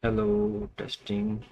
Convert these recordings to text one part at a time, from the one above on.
Hello, testing.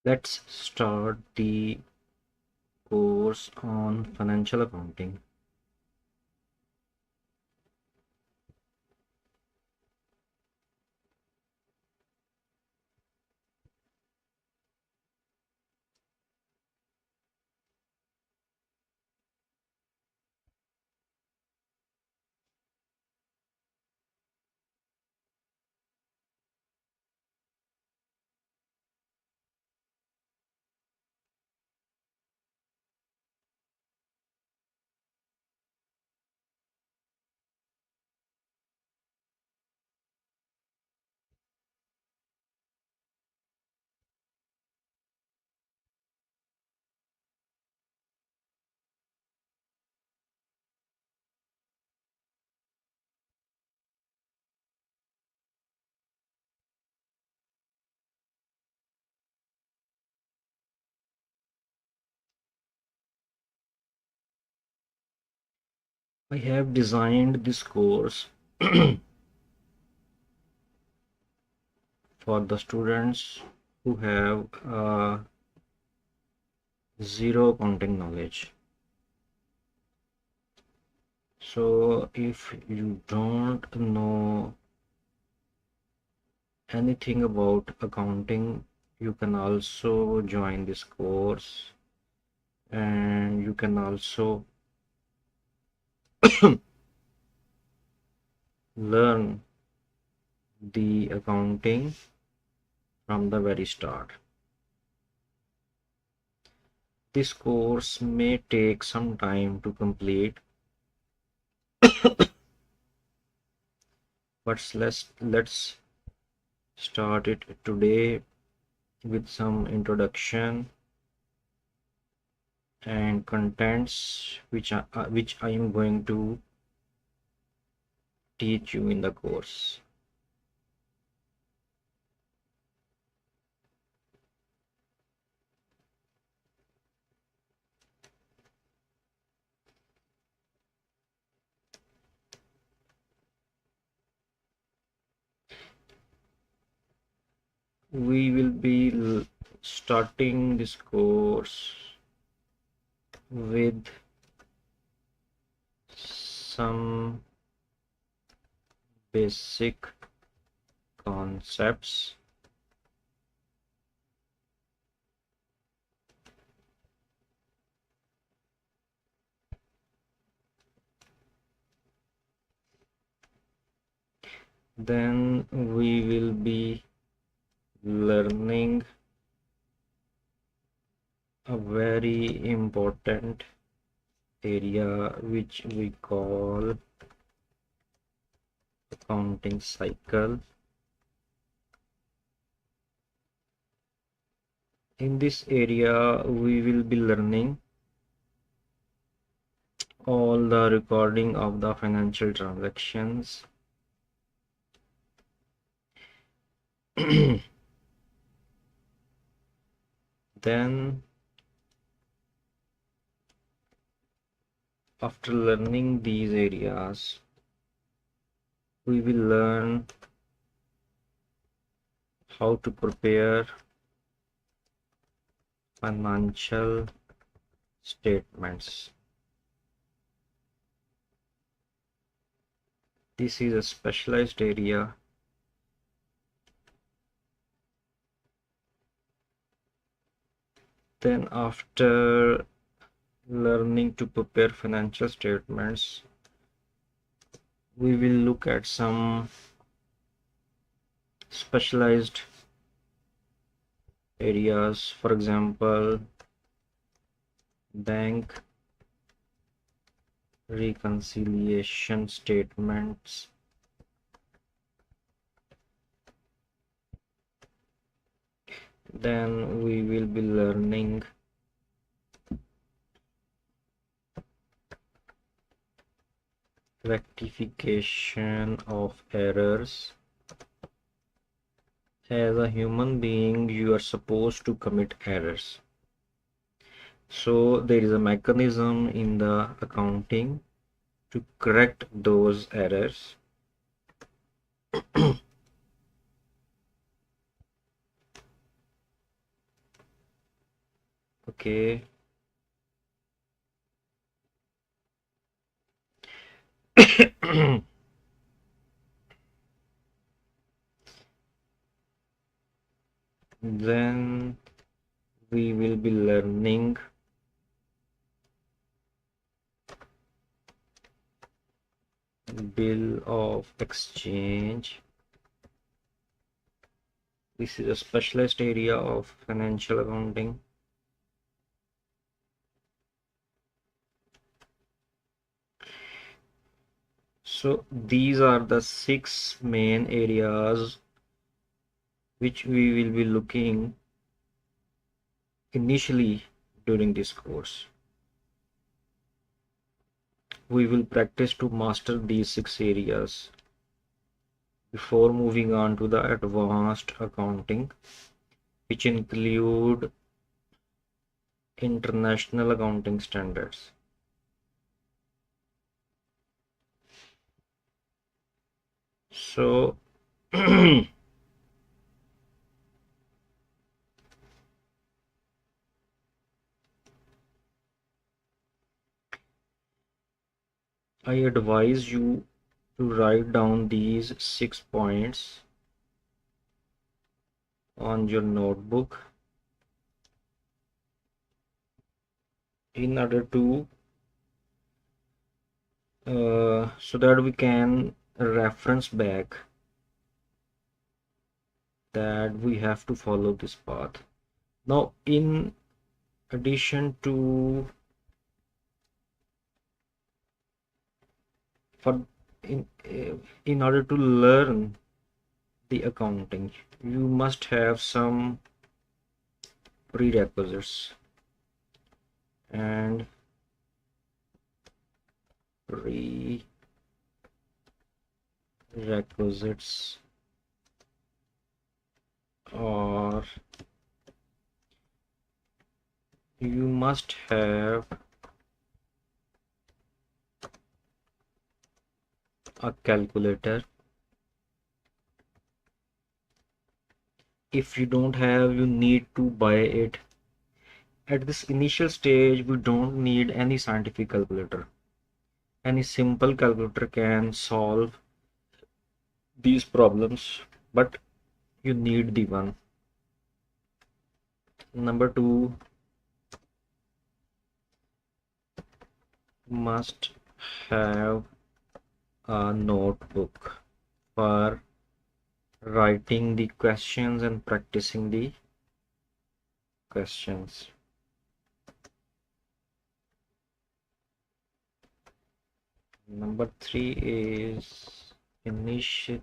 Let's start the course on financial accounting. I have designed this course for the students who have zero accounting knowledge. So if you don't know anything about accounting, you can also join this course, and you can also learn the accounting from the very start. This course may take some time to complete, but let's start it today with some introduction and contents which I am going to teach you in the course. We will be starting this course with some basic concepts. Then we will be learning a very important area which we call accounting cycle. In this area, we will be learning all the recording of the financial transactions. Then, after learning these areas, we will learn how to prepare financial statements. This is a specialized area. Then after learning to prepare financial statements, we will look at some specialized areas, for example, bank reconciliation statements, then we will be learning rectification of errors. As a human being, you are supposed to commit errors. So there is a mechanism in the accounting to correct those errors. Okay. Then we will be learning bill of exchange. This is a specialized area of financial accounting. So these are the 6 main areas which we will be looking initially during this course. We will practice to master these 6 areas before moving on to the advanced accounting, which include international accounting standards. So I advise you to write down these 6 points on your notebook in order to so that we can reference back that we have to follow this path. Now, in addition to for in order to learn the accounting, you must have some prerequisites, and prerequisites are you must have a calculator. If you don't have, you need to buy it. At this initial stage, we don't need any scientific calculator. Any simple calculator can solve these problems, but you need the one. Number two, must have a notebook for writing the questions and practicing the questions. Number three is initial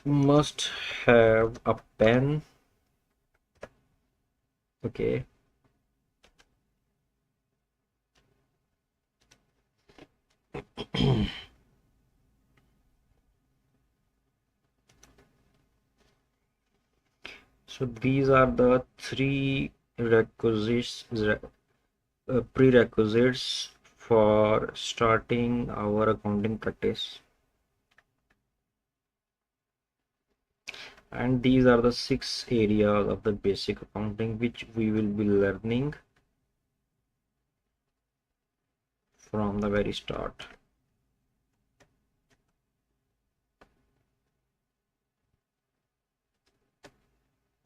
must have a pen. Okay. So these are the three prerequisites for starting our accounting practice. And these are the 6 areas of the basic accounting which we will be learning from the very start.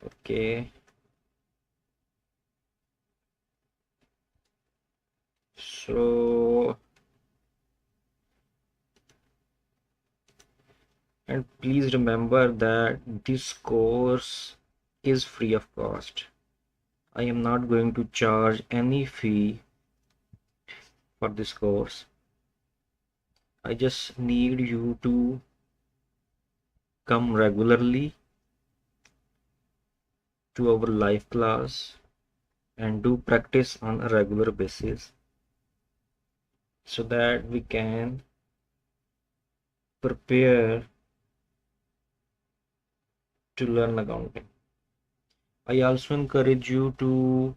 Okay. So, and please remember that this course is free of cost. I am not going to charge any fee for this course. I just need you to come regularly to our live class and do practice on a regular basis so that we can prepare to learn accounting. I also encourage you to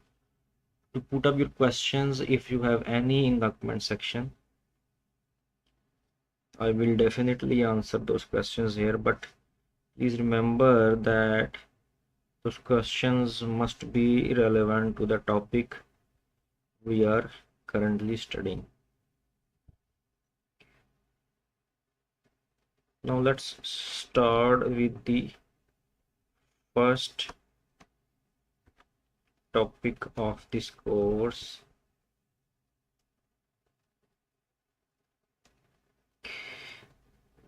put up your questions if you have any in the comment section. I will definitely answer those questions here, but please remember that those questions must be relevant to the topic we are currently studying. Now let's start with the first topic of this course,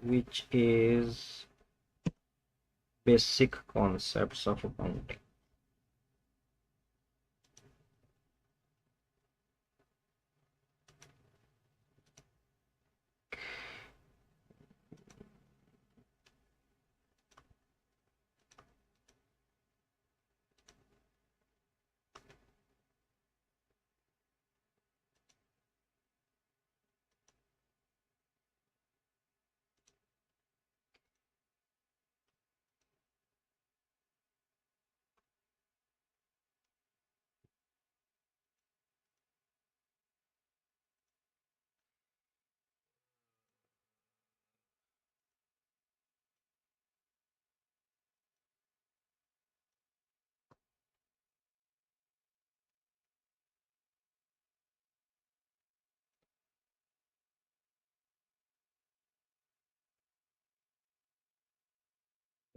which is basic concepts of accounting.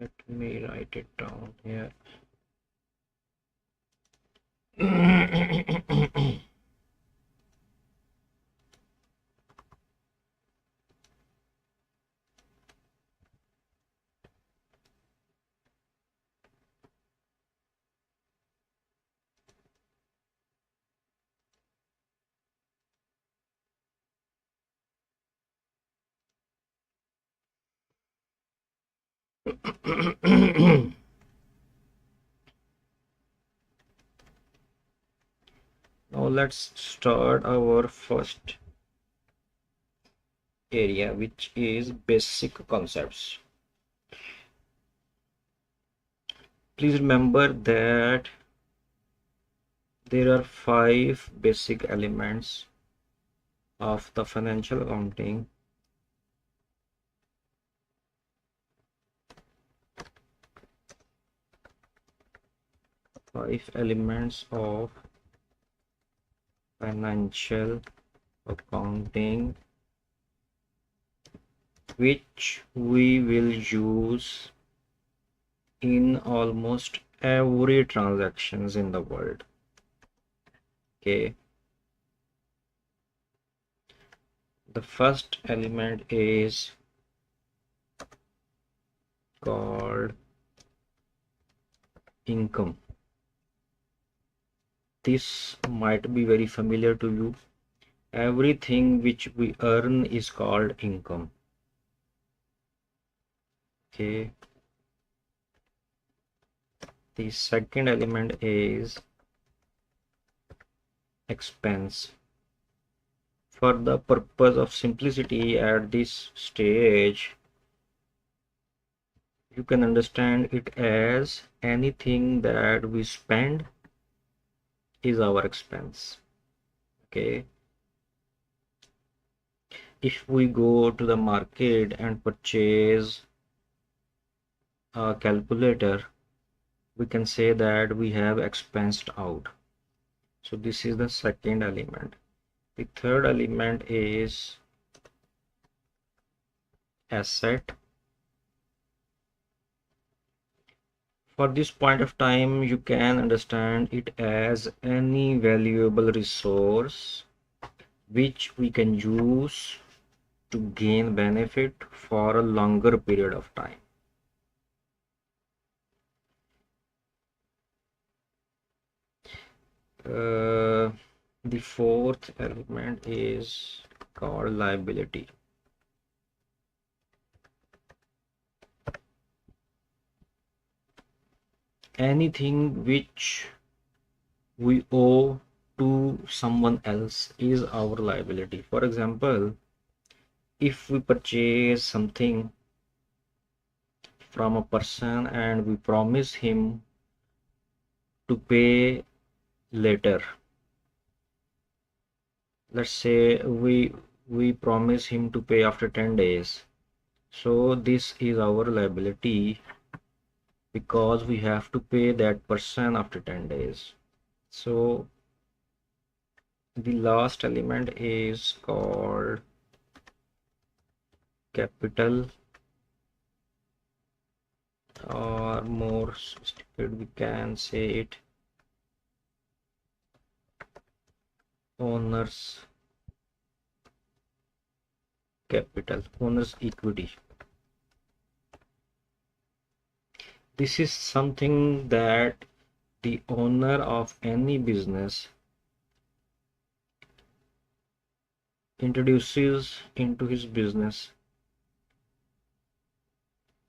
Let me write it down here. Now let's start our first area, which is basic concepts. Please remember that there are 5 basic elements of the financial accounting. 5 elements of financial accounting which we will use in almost every transactions in the world. Okay, the first element is called income. This might be very familiar to you. Everything which we earn is called income. Okay, the second element is expense. For the purpose of simplicity at this stage, you can understand it as anything that we spend is our expense. Okay, if we go to the market and purchase a calculator, we can say that we have expensed out. So this is the second element. The third element is asset. For this point of time, you can understand it as any valuable resource which we can use to gain benefit for a longer period of time. The fourth element is called liability. Anything which we owe to someone else is our liability. For example, if we purchase something from a person and we promise him to pay later, let's say we promise him to pay after 10 days, so this is our liability because we have to pay that person after 10 days. So the last element is called capital, or more sophisticated we can say it owner's capital, owner's equity. This is something that the owner of any business introduces into his business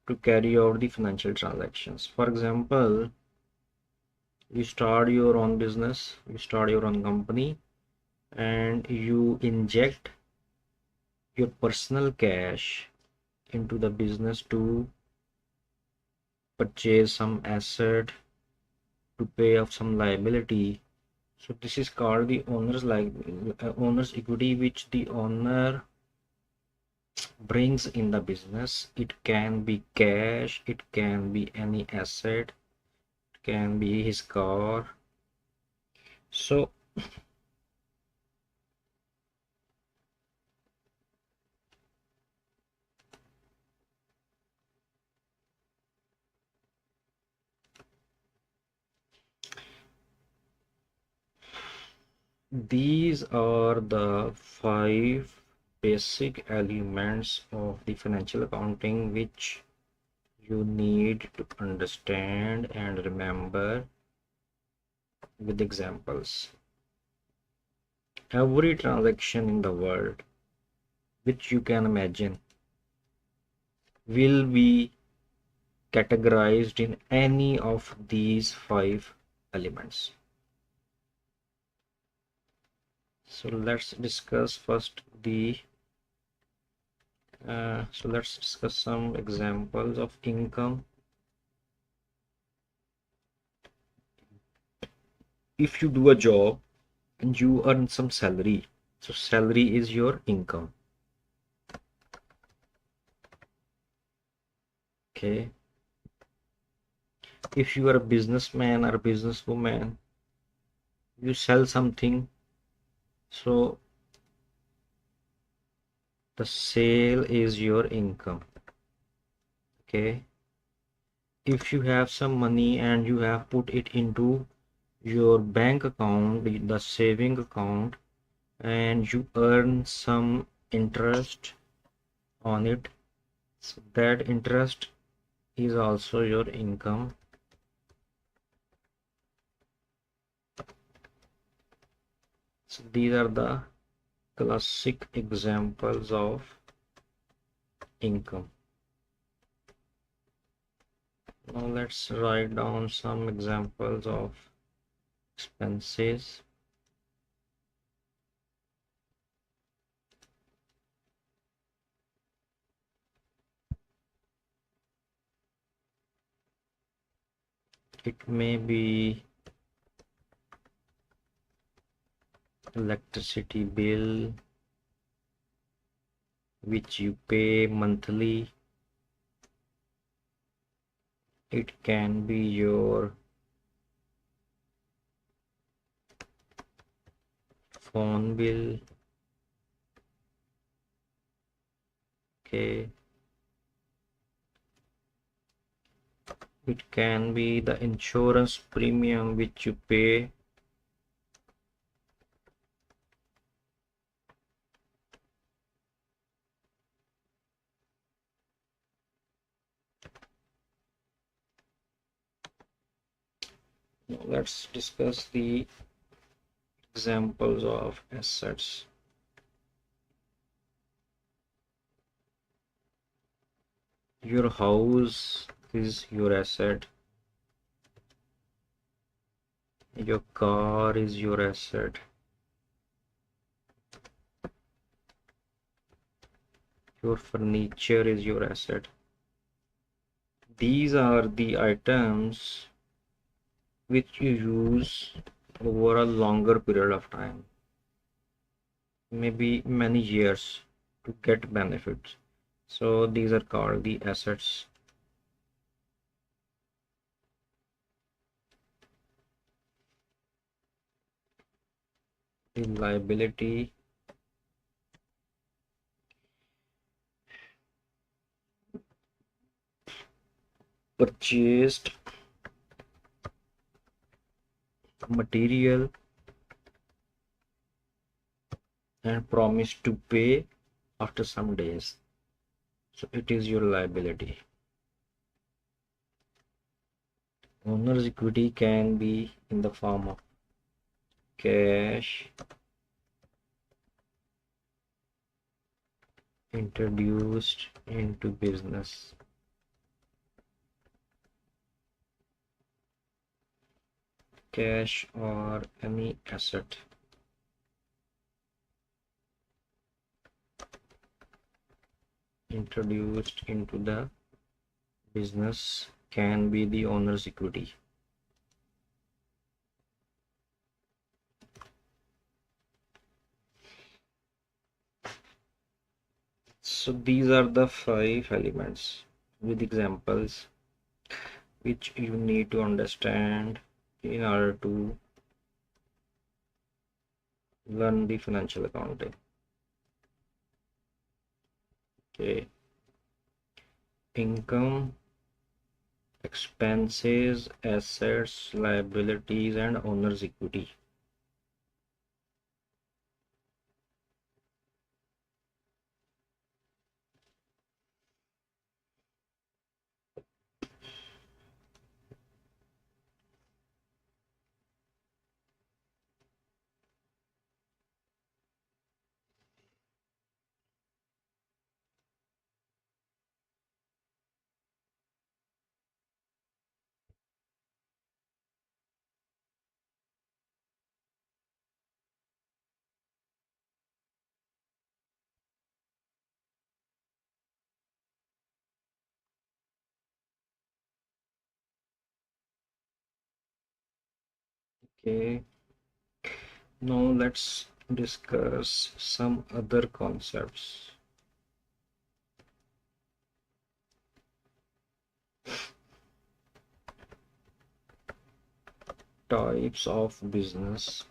to carry out the financial transactions. For example, you start your own business, you start your own company, and you inject your personal cash into the business to purchase some asset, to pay off some liability. So this is called the owner's equity, which the owner brings in the business. It can be cash, it can be any asset, it can be his car. So These are the 5 basic elements of the financial accounting which you need to understand and remember with examples. Every transaction in the world which you can imagine will be categorized in any of these 5 elements. So let's discuss first let's discuss some examples of income. If you do a job and you earn some salary, so salary is your income. Okay. If you are a businessman or a businesswoman, you sell something, so the sale is your income. Okay. If you have some money and you have put it into your bank account, the saving account, and you earn some interest on it, so that interest is also your income. So these are the classic examples of income. Now let's write down some examples of expenses. It may be electricity bill which you pay monthly. It can be your phone bill. Okay. It can be the insurance premium which you pay. Now let's discuss the examples of assets. Your house is your asset. Your car is your asset. Your furniture is your asset. These are the items which you use over a longer period of time, maybe many years, to get benefits. So these are called the assets. The liability, purchased material and promised to pay after some days. So it is your liability. Owner's equity can be in the form of cash introduced into business. Cash or any asset. Introduced into the business can be the owner's equity. So these are the 5 elements with examples which you need to understand in order to learn the financial accounting. Okay. Income, expenses, assets, liabilities, and owner's equity. Okay, now let's discuss some other concepts. Types of business.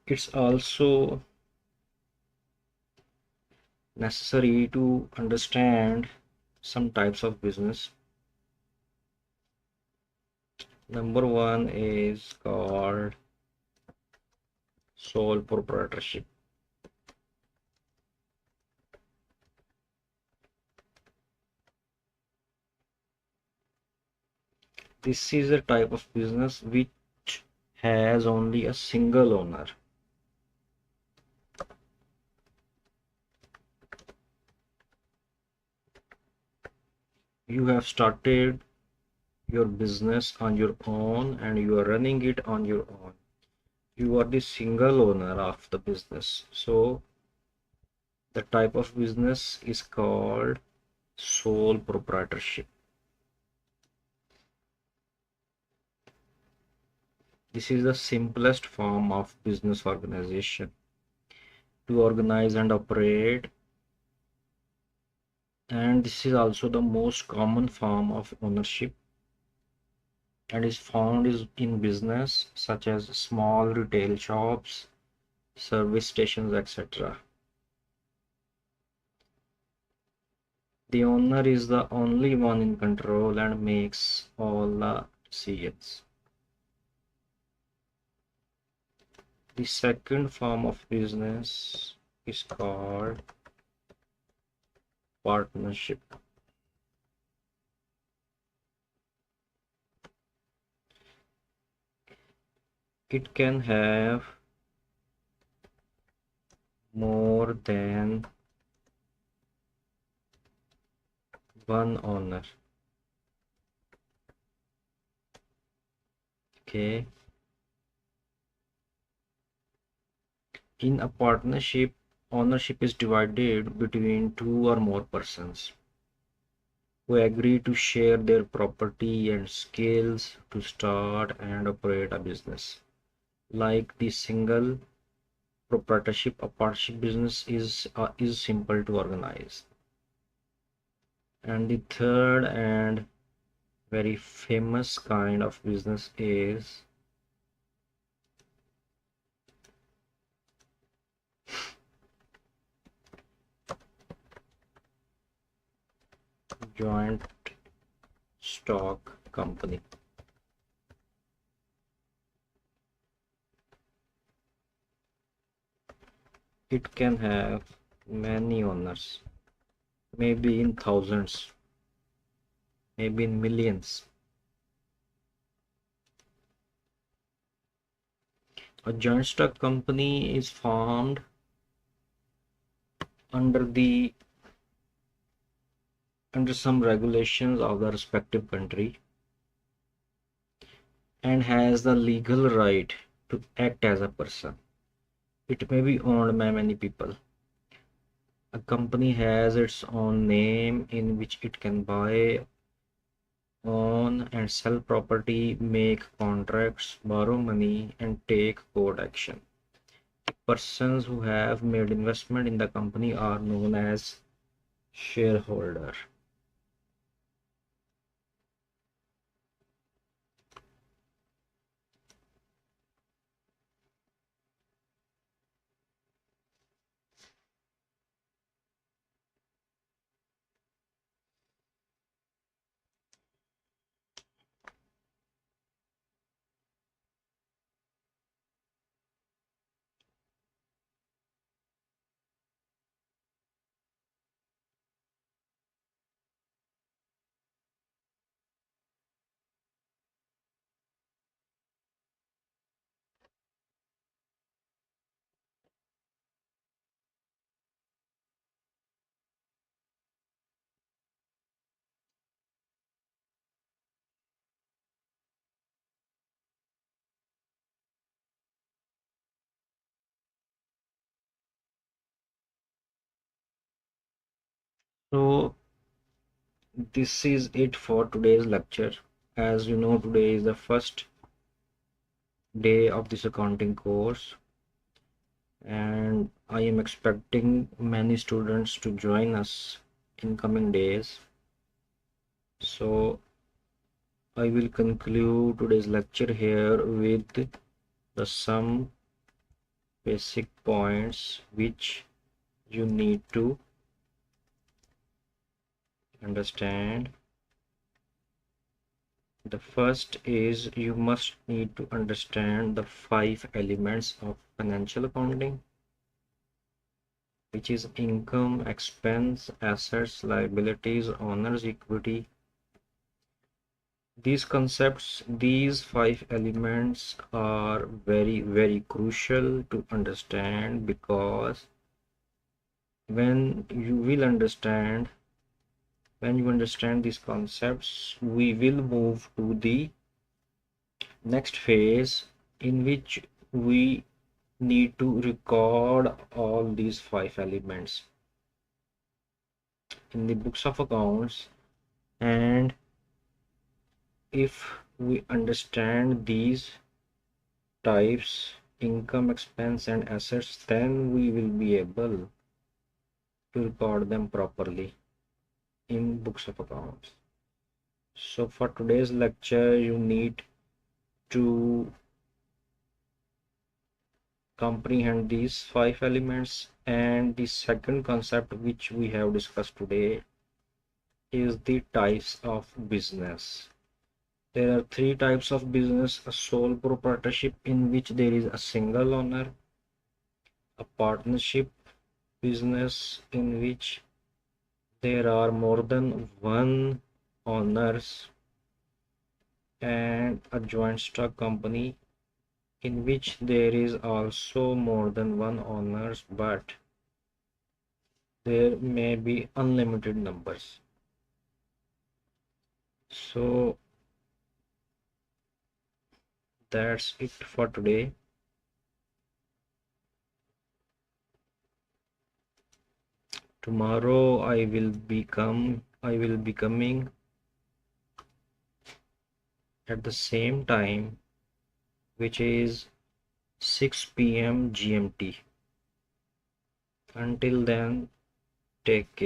It's also necessary to understand some types of business. Number one is called sole proprietorship. This is a type of business which has only a single owner. You have started your business on your own and you are running it on your own. You are the single owner of the business. So the type of business is called sole proprietorship. This is the simplest form of business organization. To organize and operate, and this is also the most common form of ownership and is found in business such as small retail shops, service stations, etc. The owner is the only one in control and makes all the decisions. The second form of business is called partnership. It can have more than one owner. Okay. In a partnership, ownership is divided between two or more persons who agree to share their property and skills to start and operate a business. Like the single proprietorship, a partnership business is simple to organize. And the third and very famous kind of business is joint stock company. It can have many owners, maybe in thousands, maybe in millions. A joint stock company is formed under the under some regulations of the respective country and has the legal right to act as a person. It may be owned by many people. A company has its own name in which it can buy, own, and sell property, make contracts, borrow money, and take court action. Persons who have made investment in the company are known as shareholder. So this is it for today's lecture. As you know, today is the first day of this accounting course, and I am expecting many students to join us in coming days. So I will conclude today's lecture here with the some basic points which you need to understand. The first is you must need to understand the 5 elements of financial accounting, which is income, expense, assets, liabilities, owners, equity. These concepts, these 5 elements are very, very crucial to understand, because when you will understand, when you understand these concepts, we will move to the next phase in which we need to record all these 5 elements in the books of accounts. And if we understand these types, income, expense, and assets, then we will be able to record them properly in books of accounts. So for today's lecture, you need to comprehend these 5 elements. And the second concept which we have discussed today is the types of business. There are 3 types of business: a sole proprietorship, in which there is a single owner; a partnership business, in which there are more than one owners; and a joint stock company, in which there is also more than one owners, but there may be unlimited numbers. So that's it for today. Tomorrow I will be coming at the same time, which is 6 p.m. GMT. Until then, take care.